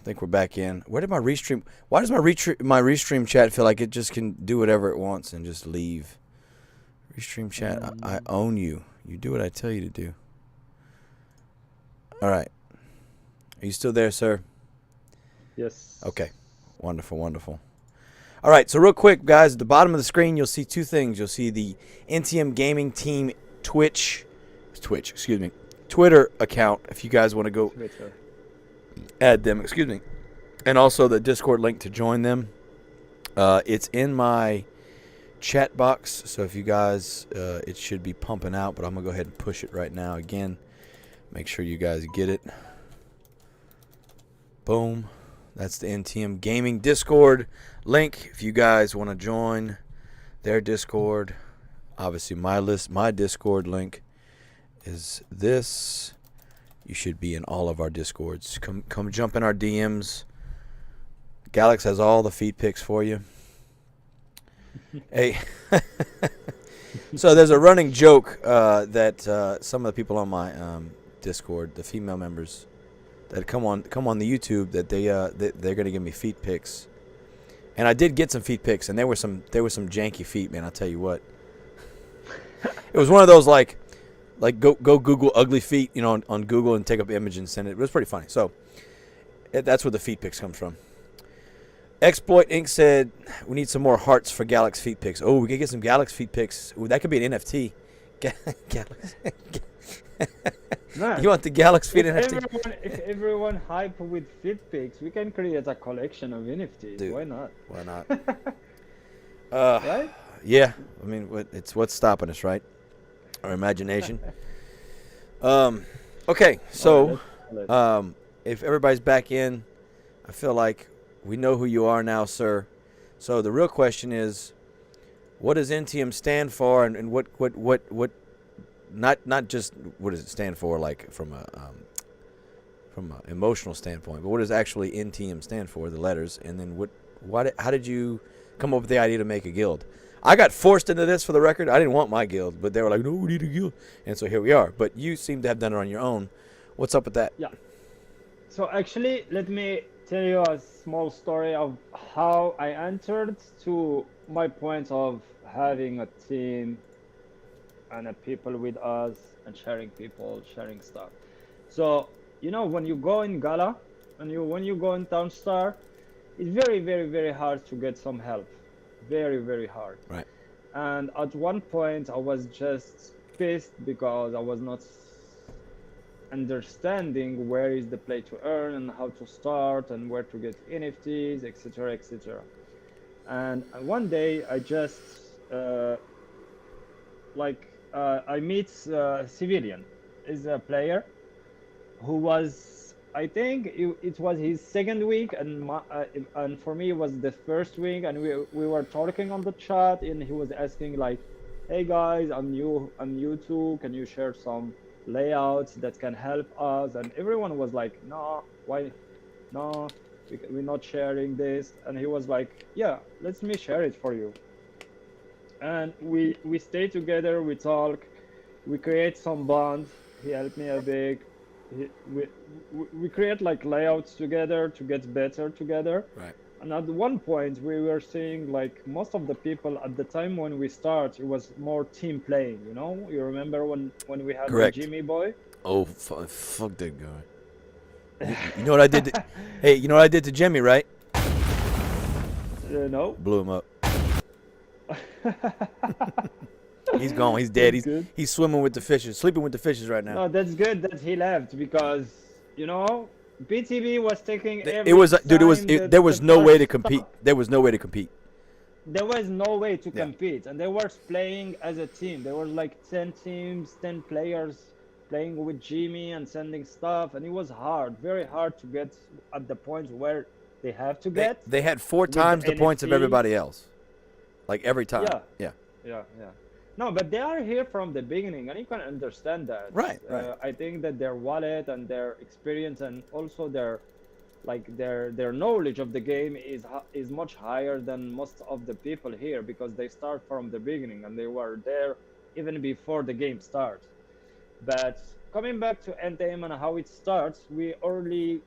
think we're back in. Where did my restream? Why does my restream chat feel like it just can do whatever it wants and just leave? Restream chat, I own you. You do what I tell you to do. All right. Are you still there, sir? Yes. Okay. Wonderful, wonderful. All right, so real quick, guys, at the bottom of the screen, you'll see two things. You'll see the NTM Gaming Team Twitter account, if you guys want to go Twitter. add them, and also the Discord link to join them. It's in my chat box, so if you guys, it should be pumping out, but I'm going to go ahead and push it right now again. Make sure you guys get it. Boom. That's the NTM Gaming Discord link. If you guys want to join their Discord, obviously my Discord link is this. You should be in all of our Discords. Come jump in our DMs. Ghalox has all the feed pics for you. Hey. So there's a running joke that some of the people on my Discord, the female members that come on the YouTube, that they're gonna give me feet pics, and I did get some feet pics, and there were some janky feet, man. I'll tell you what. It was one of those like go Google ugly feet, on Google and take up an image and send it. It was pretty funny. So that's where the feet pics comes from. Exploit Inc. said we need some more hearts for Ghalox feet pics. Oh, we could get some Ghalox feet pics. Ooh, that could be an NFT. Ghalox. Man, You want the Ghalox feet NFT? if everyone hype with fit pics, we can create a collection of NFTs. Dude, Why not? Why not? Right? Yeah. I mean, what's stopping us, right? Our imagination. Okay, so if everybody's back in, I feel like we know who you are now, sir. So the real question is, what does NTM stand for, and what not just what does it stand for, like from an emotional standpoint, but what does actually NTM stand for, the letters, and then how did you come up with the idea to make a guild? I got forced into this, for the record. I didn't want my guild, but they were like, no, we need a guild, and so here we are. But you seem to have done it on your own. What's up with that? Yeah. So actually, let me tell you a small story of how I entered to my point of having a team and people with us and sharing stuff. So, when you go in Gala and when you go in Town Star, it's very, very, very hard to get some help. Very, very hard. Right. And at one point, I was just pissed because I was not understanding where is the play to earn and how to start and where to get NFTs, etc., etc. And one day I just I meet Civilian, is a player who was, I think it was his second week, and for me it was the first week, and we were talking on the chat, and he was asking like, hey guys, I'm new too, can you share some layouts that can help us? And everyone was like, no, why, no, we're not sharing this. And he was like, yeah, let me share it for you. And we stay together, we talk, we create some bonds. He helped me a bit. We create like layouts together to get better together. Right. And at one point we were seeing like most of the people at the time when we start, it was more team playing, you remember when we had Correct. the Jimmy boy? Oh, fuck that guy. You know what I did hey, you know what I did to Jimmy, right? No. Blew him up. He's gone. He's dead. He's swimming with the fishes, sleeping with the fishes right now. No, that's good that he left, because BTB was taking every It was, dude. There was no way to compete. stop. There was no way to compete. There was no way to Yeah. compete, and they were playing as a team. There were like 10 teams, 10 players playing with Jimmy and sending stuff, and it was hard, very hard to get at the point where they have to get. They had 4 with times the points of NFT. everybody else, like every time. Yeah. Yeah. No, but they are here from the beginning, and you can understand that. Right. I think that their wallet and their experience, and also their knowledge of the game is much higher than most of the people here, because they start from the beginning and they were there even before the game starts. But coming back to NTM and how it starts, we already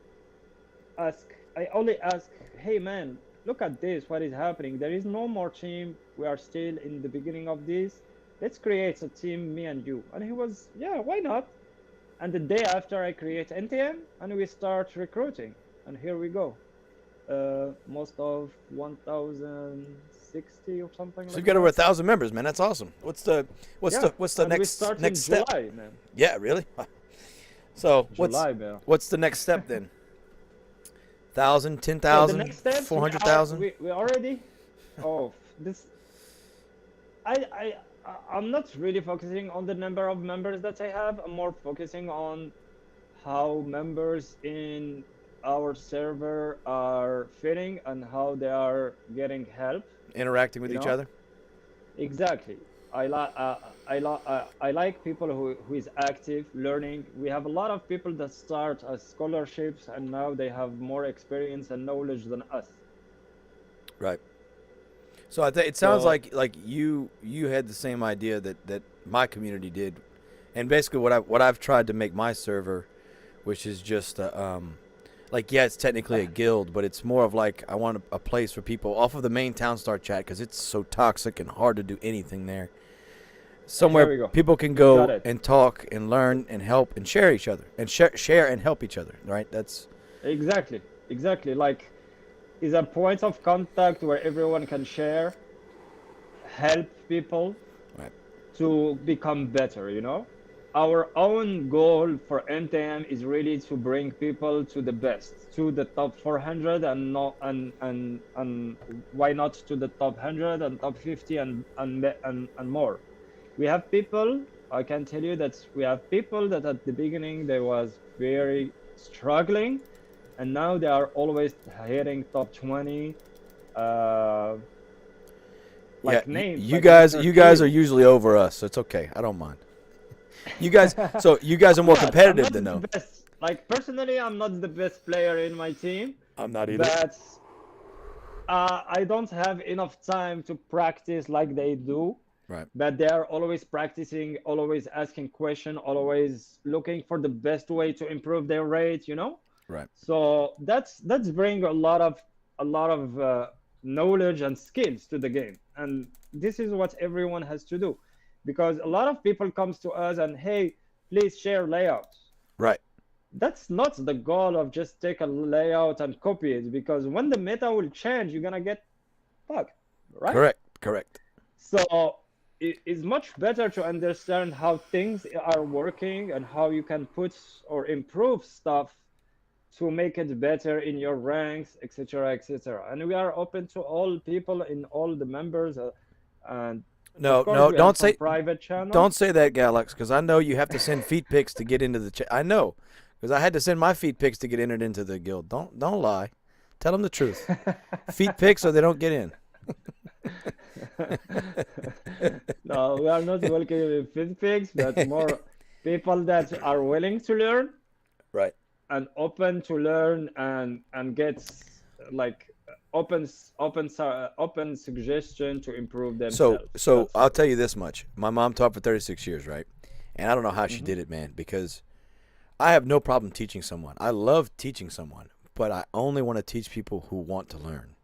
ask I only ask, hey man, look at this, what is happening? There is no more team. We are still in the beginning of this. Let's create a team, me and you. And he was, yeah, why not? And the day after, I create NTM and we start recruiting. And here we go. Most of 1060 or something So you've like got over that. 1,000 members, man. That's awesome. Yeah, What's the and we next start in step? July, man. Yeah, really. So July, man. what's the next step then? 1,000, So the 10,000, next steps we are 400,000? we already. Oh, this I I I'm not really focusing on the number of members that I have. I'm more focusing on how members in our server are fitting and how they are getting help. Interacting with You each know, other? exactly. I like people who is active learning. We have a lot of people that start as scholarships and now they have more experience and knowledge than us. Right. So I think it sounds So like you had the same idea that my community did, and basically what I've tried to make my server, which is just like yeah, it's technically a guild, but it's more of like I want a place for people off of the main town star chat because it's so toxic and hard to do anything there. here Somewhere we go. people can You got go it. and talk and learn and help and share each other and share and help each other. Right? That's Exactly. Exactly. Like is a point of contact where everyone can share, help people right. to become better, you know? Our own goal for NTM is really to bring people to the best, to the top 400 and not and why not to the top 100 and top 50 and more. We have people, I can tell you that we have people that at the beginning they was very struggling and now they are always hitting top 20 uh Yeah, like names you like guys Mr. you guys are Clean. usually over us, so it's okay. I don't mind. You guys are I'm more not. I'm competitive not than the though. best. Like personally, I'm not the best player in my team, I'm not either. but I don't have enough time to practice like they do. Right. But they are always practicing, always asking question, always looking for the best way to improve their rate. You know. Right. So that's bring a lot of knowledge and skills to the game, and this is what everyone has to do, because a lot of people comes to us and hey, please share layouts. Right. That's not the goal of just take a layout and copy it, because when the meta will change, you're gonna get bugged, right? Correct. Correct. So it is much better to understand how things are working and how you can put or improve stuff to make it better in your ranks, etc., etc. And we are open to all people in all the members, and of No, course no, we have some private don't channels. say that, Ghalox, because I know you have to send feed pics to get into the chat. I know, because I had to send my feed pics to get entered into the guild. Don't lie. Tell them the truth. Feed pics or they don't get in. No, we are not welcoming FinPix, but more people that are willing to learn Right. and open to learn and get like open suggestion to improve themselves. So That's I'll tell you this much. My mom taught for 36 years, right? And I don't know how she mhm. did it, man, because I have no problem teaching someone. I love teaching someone, but I only want to teach people who want to learn.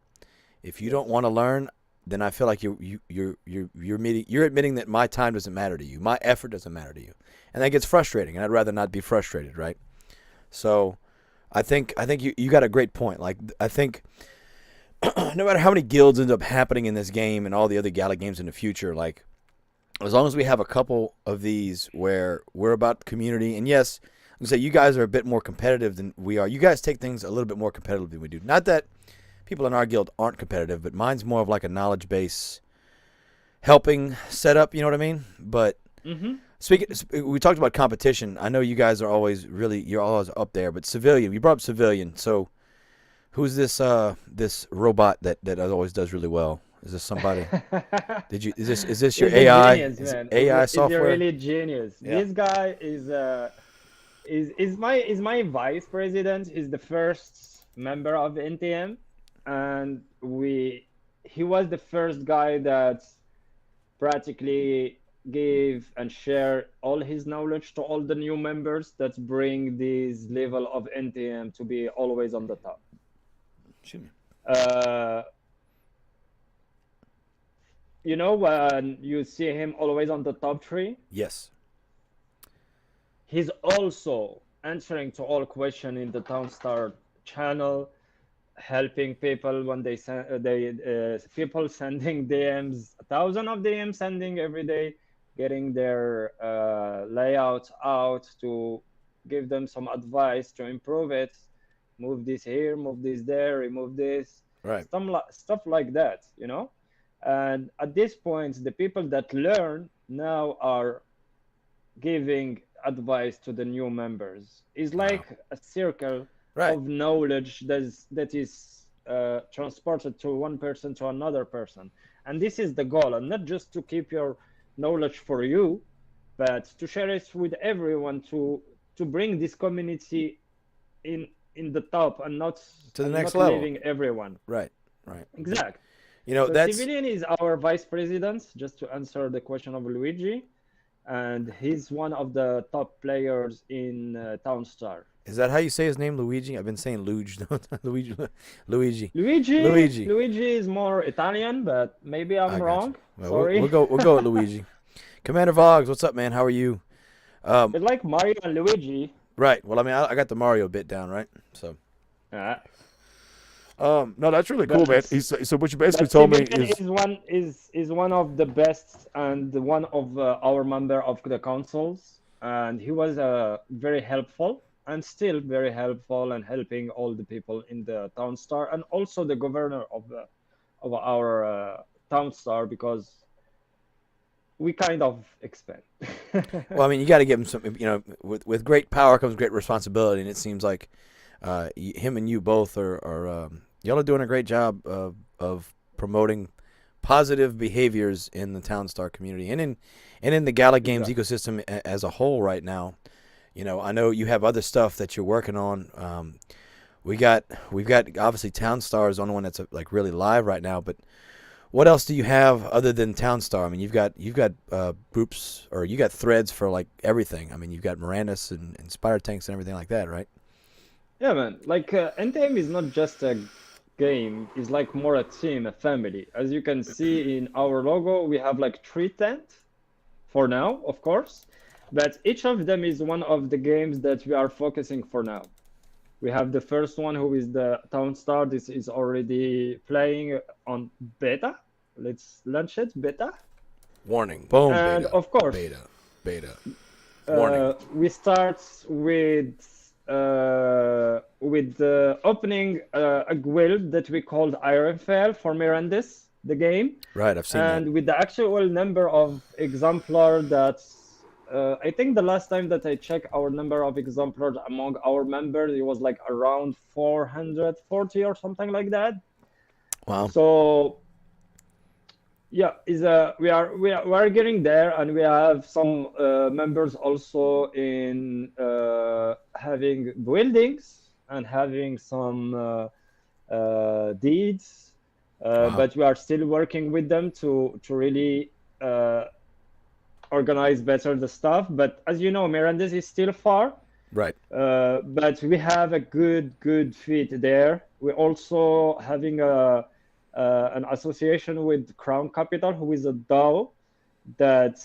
If you don't Yes. want to learn, then I feel like you're admitting that my time doesn't matter to you. My effort doesn't matter to you. And that gets frustrating, and I'd rather not be frustrated, right? So I think you got a great point. Like I think no matter how many guilds end up happening in this game and all the other Gala games in the future, like as long as we have a couple of these where we're about community, and yes, I'm gonna say you guys are a bit more competitive than we are. You guys take things a little bit more competitive than we do. Not that people in our guild aren't competitive, but mine's more of like a knowledge base helping setup. You know what I mean? But Mm-hmm. speaking, we talked about competition. I know you guys are always you're always up there, but civilian. You brought up civilian, so who's this robot that always does really well? Is this somebody? Did you is this your Is a AI? genius, Is it man. AI Is a software? really genius. Yeah. This guy is my vice president. Is the first member of NTM, and we he was the first guy that practically gave and share all his knowledge to all the new members that bring this level of NTM to be always on the top. Excuse me. Uh, you know, when you see him always on the top three, Yes. he's also answering to all question in the Townstar channel, helping people when people sending DMs, a thousand of DMs sending every day, getting their layouts out to give them some advice to improve it, move this here, move this there, remove this, Right. stuff like that, you know. And at this point, the people that learn now are giving advice to the new members. It's Wow. like a circle Right. of knowledge that is transported to one person to another person, and this is the goal, and not just to keep your knowledge for you, but to share it with everyone, to bring this community in the top, To the and next not level. leaving everyone. Right. Right. Exact. You know, So that's Civilian is our vice president, just to answer the question of Luigi, and he's one of the top players in Townstar. is that how you say his name, Luigi? I've been saying Luigi. Luigi. Luigi. Luigi, Luigi. Luigi is more Italian, but maybe I'm I got you. wrong. Well, we'll Sorry. go. We'll go with Luigi. Commander Vogs, what's up, man? How are you? It's like Mario and Luigi. Right. Well, I mean, I got the Mario bit down, right? So, Uh, no, that's really cool, man. but So what you basically but told me Civilian is one of the best and one of our member of the councils, and he was very helpful and still very helpful and helping all the people in the town star, and also the governor of our town star, because we kind of expand. well, I mean, you got to give him some. You know, with great power comes great responsibility, and it seems like him and you both are y'all are doing a great job of promoting positive behaviors in the Townstar community and in the Gala Games Exactly. ecosystem as a whole right now. You know, I know you have other stuff that you're working on. We've got obviously Townstar is the only one that's like really live right now, but what else do you have other than Townstar? I mean, you've got groups, or you got threads for like everything. I mean, you've got Mirandus and Spider Tanks and everything like that, right? Yeah, man. Like NTM is not just a game; it's like more a team, a family. As you can see in our logo, we have like three tents for now, of course, but each of them is one of the games that we are focusing for now. We have the first one, who is the Town Star. This is already playing on beta. Let's launch it, beta. Warning. Boom. And Beta. of course, Beta. Beta. Warning. we start with opening a guild that we called Ironfell for Mirandis, the game, Right. I've seen that. and with the actual number of exemplar that I think the last time that I checked our number of exemplars among our members, it was like around 440 or something like that. Wow. So yeah, is we are getting there, and we have some members also in having buildings and having some deeds, Wow. but we are still working with them to really organize better the stuff. But as you know, Mirandes is still far, Right. but we have a good fit there. We're also having an association with Crown Capital, who is a DAO that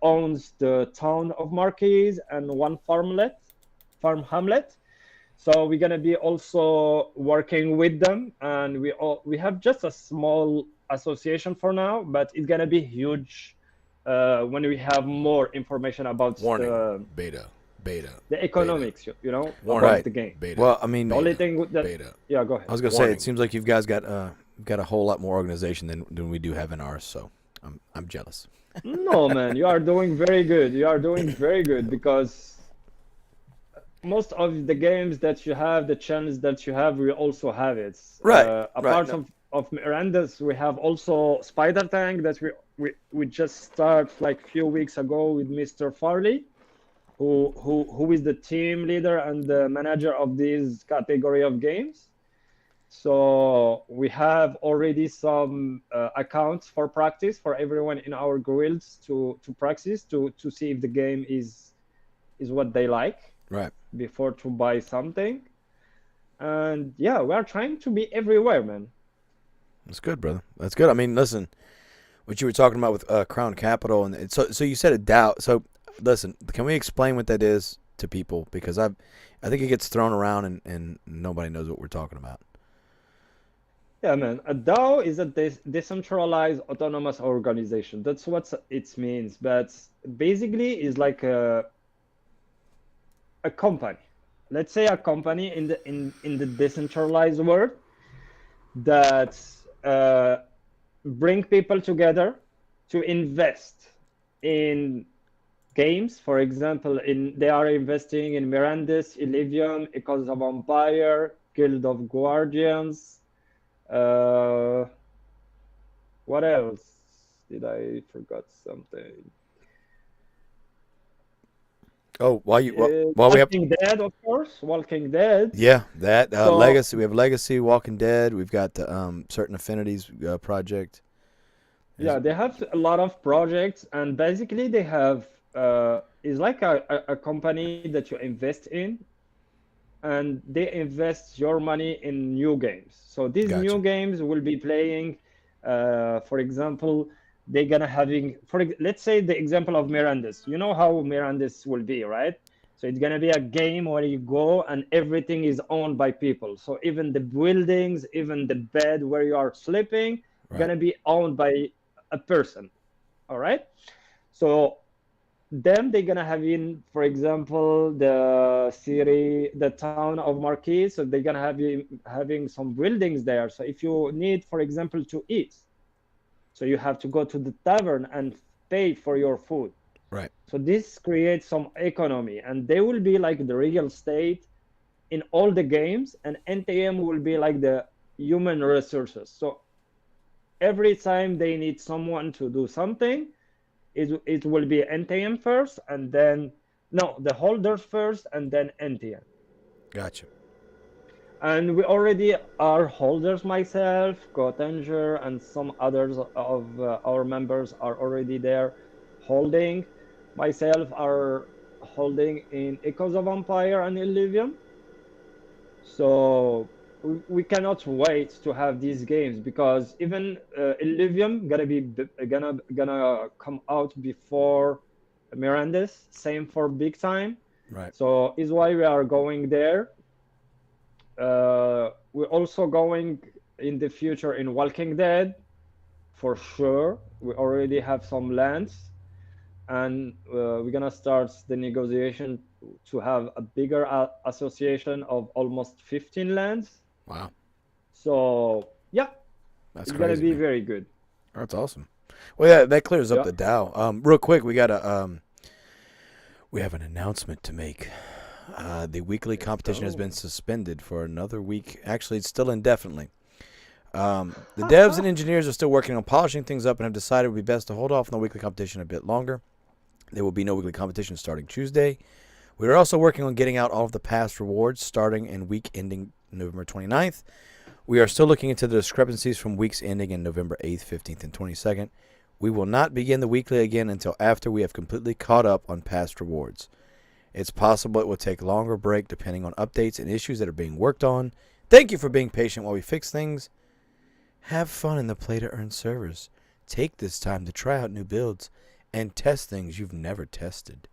owns the town of Marquise and one farm hamlet. So we're gonna be also working with them, and we have just a small association for now, but it's gonna be huge when we have more information about Warning. the Beta. Beta. the economics, about Right. the game. Beta. Well, I mean, The only thing that Beta. yeah, go I ahead. was gonna say Warning. it seems like you guys got a whole lot more organization than we do have in ours. So I'm jealous. No, man, you are doing very good. You are doing very good, because most of the games that you have, the channels that you have, we also have it. Right. Apart Right. No. of Miranda's, we have also Spider Tank that we just start like a few weeks ago with Mr. Farley, who is the team leader and the manager of this category of games. So we have already some accounts for practice for everyone in our guilds to practice to see if the game is what they like Right. before to buy something. And yeah, we are trying to be everywhere, man. That's good, brother. That's good. I mean, listen, what you were talking about with Crown Capital, and so you said a DAO. So listen, can we explain what that is to people? Because I think it gets thrown around and nobody knows what we're talking about. Yeah, man. A DAO is a decentralized autonomous organization. That's what it means. But basically, it's like a company. Let's say a company in the decentralized world that bring people together to invest in games. For example, they are investing in Mirandus, Illivium, Echoes of Empire, Guild of Guardians. Uh, what else? Did I forgot something? Oh, while we have Walking Dead, of course. Walking Dead. yeah that So Legacy. We have Legacy, Walking Dead. We've got the Certain Affinities project. yeah, they have a lot of projects, and basically they have it's like a company that you invest in, and they invest your money in new games. So these Gotcha. new games will be playing, for example, they're gonna having let's say the example of Mirandus. You know how Mirandus will be, right? So it's gonna be a game where you go and everything is owned by people. So even the buildings, even the bed where you are sleeping, Right. gonna be owned by a person. All right. So them they're gonna have in, for example, the town of Marquis. So they're gonna have you having some buildings there. So if you need, for example, to eat, so you have to go to the tavern and pay for your food. Right. So this creates some economy, and they will be like the real estate in all the games, and NTM will be like the human resources. So every time they need someone to do something, it will be NTM first, and then no, the holders first, and then NTM. Gotcha. And we already are holders. Myself, Gotanger, and some others of our members are already there holding. Myself are holding in Echoes of Empire and Illivium. So we cannot wait to have these games, because even Illivium gonna come out before Mirandus. Same for Big Time. Right. So is why we are going there. We're also going in the future in Walking Dead for sure. We already have some lands, and we're gonna start the negotiation to have a bigger association of almost 15 lands. Wow. So yeah, That's it's gonna crazy, be man. very good. That's awesome. Well, yeah, that clears up Yeah, the Dow. Real quick, we have an announcement to make. The weekly let's competition has go. been suspended for another week. Actually, it's still indefinitely. The devs and engineers are still working on polishing things up and have decided it would be best to hold off on the weekly competition a bit longer. There will be no weekly competition starting Tuesday. We are also working on getting out all of the past rewards starting in week ending November 29th. We are still looking into the discrepancies from weeks ending in November 8th, 15th, and 22nd. We will not begin the weekly again until after we have completely caught up on past rewards. It's possible it will take a longer break depending on updates and issues that are being worked on. Thank you for being patient while we fix things. Have fun in the play to earn servers. Take this time to try out new builds and test things you've never tested.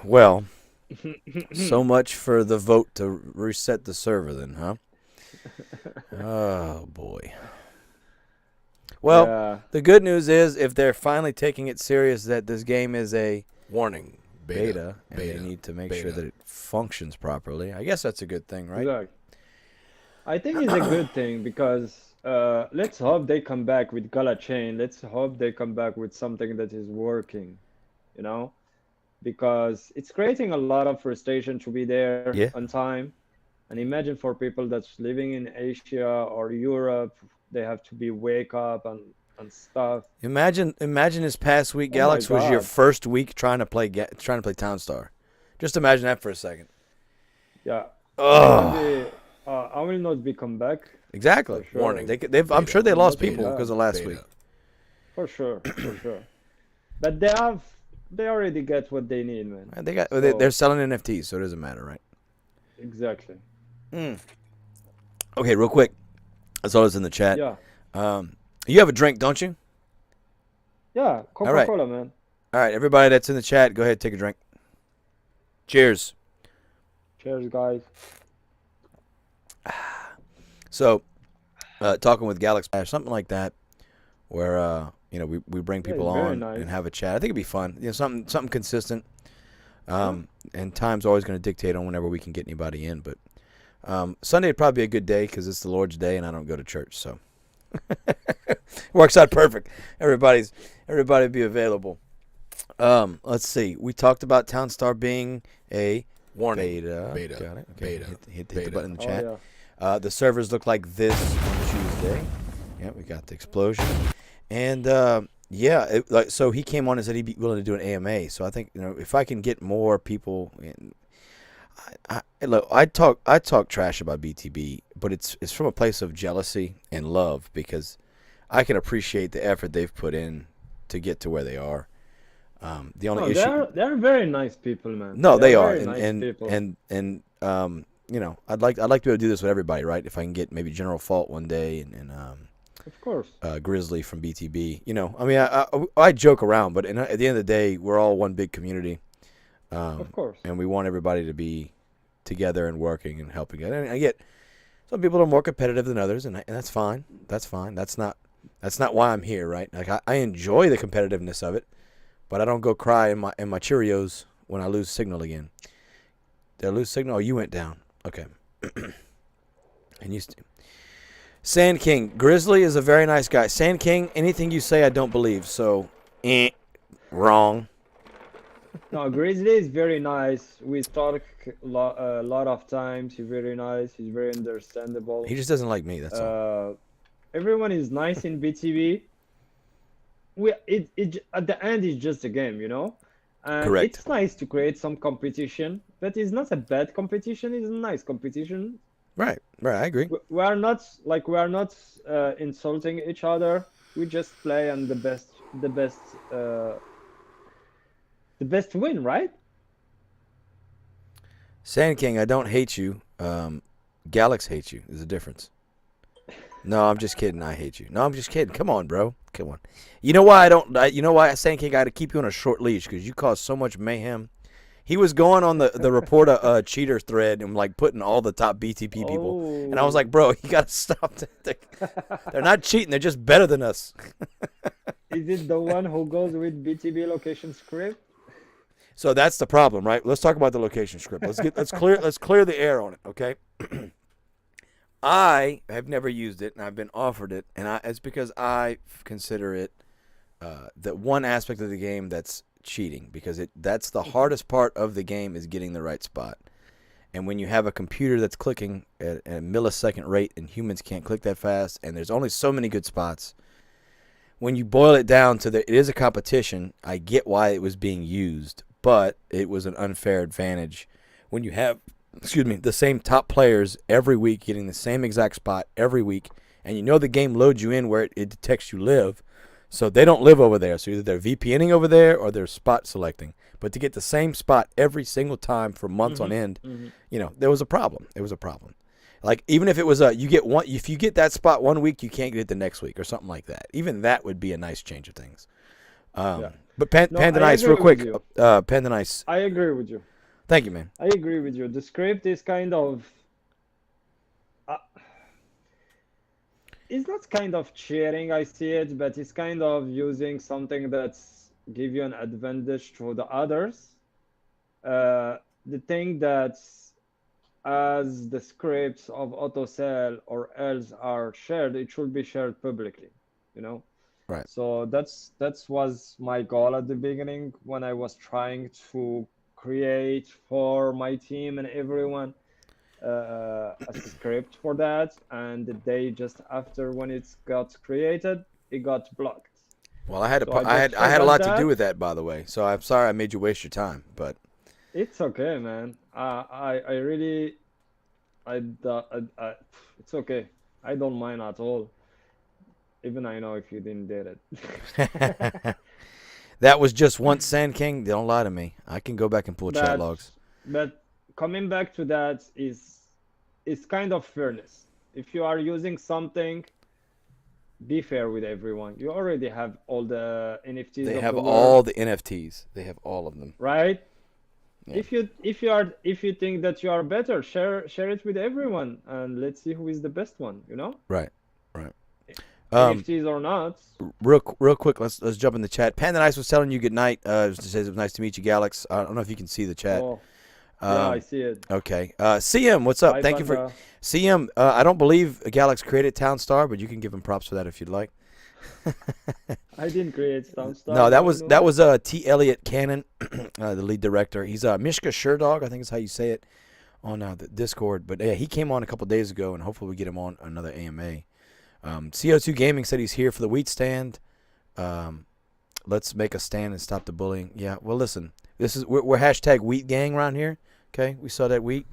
Well, so much for the vote to reset the server then, huh? Oh, boy. Well, Yeah, the good news is if they're finally taking it serious that this game is a Warning. beta and beta, they need to make beta. sure that it functions properly, I guess that's a good thing, right? exactly. I think it's a good thing, because let's hope they come back with Gala Chain. Let's hope they come back with something that is working, you know, because it's creating a lot of frustration to be there Yeah. on time. And imagine for people that's living in Asia or Europe, they have to be wake up and stuff. Imagine this past week, Oh my Ghalox was your God. first week trying to play Townstar. Just imagine that for a second. Yeah, it's gonna Oh, be. I will not be come back for exactly. sure. Warning. I'm sure they I will lost not come people Beta. back because of last week. Beta. for sure, for sure. But they already get what they need, man. They got So they're selling NFTs, so it doesn't matter, right? exactly. Mm. Okay, real quick. That's all that's in the chat. Yeah, You have a drink, don't you? yeah. All right. Coca-Cola, man. All right, everybody that's in the chat, go ahead, take a drink. Cheers. Cheers, guys. So, talking with Ghalox, something like that, where we bring Yeah, people it's very on nice. and have a chat. I think it'd be fun. Something consistent. And time's always going to dictate on whenever we can get anybody in. But Sunday would probably be a good day because it's the Lord's day and I don't go to church, so works out perfect. Everybody be available. Let's see. We talked about Townstar being a Warning. beta. Beta. Got it. Okay. Beta. Hit the Beta. button in the Oh chat. yeah. The servers look like this on Tuesday. Yeah, we got the explosion. And so he came on and said he'd be willing to do an AMA. So I think if I can get more people in, I talk trash about BTB, but it's from a place of jealousy and love because I can appreciate the effort they've put in to get to where they are. The only No, issue, they're very nice people, man. no, They're they are, very nice people. I'd like to be able to do this with everybody, right? If I can get maybe General Fault one day and Of course. Grizzly from BTB, I mean, I joke around, but at the end of the day, we're all one big community, Of course. and we want everybody to be together and working and helping it. And I get some people are more competitive than others, and that's fine. That's fine. That's not why I'm here, right? Like I enjoy the competitiveness of it, but I don't go cry in my Cheerios when I lose signal again. Did I lose signal? Oh, you went down. Okay. And Sand King. Grizzly is a very nice guy. Sand King, anything you say I don't believe, so wrong. No, Grizzly is very nice. We talk a lot of times. He's very nice. He's very understandable. He just doesn't like me, that's all. Everyone is nice in BTB. At the end it's just a game, and Correct. it's nice to create some competition, but it's not a bad competition. It's a nice competition. Right, I agree. We are not insulting each other. We just play, and the best win, right? Sand King, I don't hate you. Ghalox hates you. There's a difference. No, I'm just kidding. I hate you. No, I'm just kidding. Come on, bro. Come on. You know why you know why Sand King got to keep you on a short leash? Because you caused so much mayhem. He was going on the report a cheater thread and like putting all the top BTP people, and I was like, bro, you gotta stop. They're not cheating. They're just better than us. Is it the one who goes with BTB location script? So that's the problem, right? Let's talk about the location script. Let's clear the air on it, okay? I have never used it, and I've been offered it, and it's because I consider it the one aspect of the game that's cheating, because that's the hardest part of the game is getting the right spot. And when you have a computer that's clicking at a millisecond rate and humans can't click that fast, and there's only so many good spots, when you boil it down to it is a competition, I get why it was being used, but it was an unfair advantage when you have the same top players every week getting the same exact spot every week, and the game loads you in where it detects you live, so they don't live over there. So either they're VPNing over there or they're spot selecting. But to get the same spot every single time for months on end, there was a problem. It was a problem. Like even if it was if you get that spot one week, you can't get it the next week or something like that. Even that would be a nice change of things. Yeah. But Panda Nice, real quick. Panda Nice. I agree with you. Thank you, man. I agree with you. The script is kind of it's not kind of cheating, I see it, but it's kind of using something that's give you an advantage to the others. The thing that as the scripts of AutoCell or else are shared, it should be shared publicly, Right. So that was my goal at the beginning when I was trying to create for my team and everyone a script for that, and the day just after when it got created, it got blocked. Well, I had So I had a forgot lot to that. do with that, by the way. So I'm sorry I made you waste your time, but It's okay, man. I really it's okay. I don't mind at all. Even I know if you didn't did it. that was just once Sand King. Don't lie to me. I can go back and pull chat logs. But coming back to that is kind of fairness. If you are using something, be fair with everyone. You already have all the NFTs They of have the world, all the NFTs. They have all of them. right? Yeah. If you think that you are better, share it with everyone, and let's see who is the best one. Right. Right. NFTs or not. Real quick, let's jump in the chat. Panda Nice was telling you good night. Says it was nice to meet you, Ghalox. I don't know if you can see the chat. Oh, yeah, I see it. Okay. CM, what's up? Bye, Thank you for Panda. CM. I don't believe Ghalox created Town Star, but you can give him props for that if you'd like. I didn't create Soundstar. No, No, no. that was T. Elliott Cannon, the lead director. He's Mishka Sherdog, I think is how you say it on the Discord. But yeah, he came on a couple days ago, and hopefully we get him on another AMA. CO2 Gaming said he's here for the wheat stand. Let's make a stand and stop the bullying. Yeah, well, listen, we're hashtag wheat gang around here. Okay, we saw that wheat.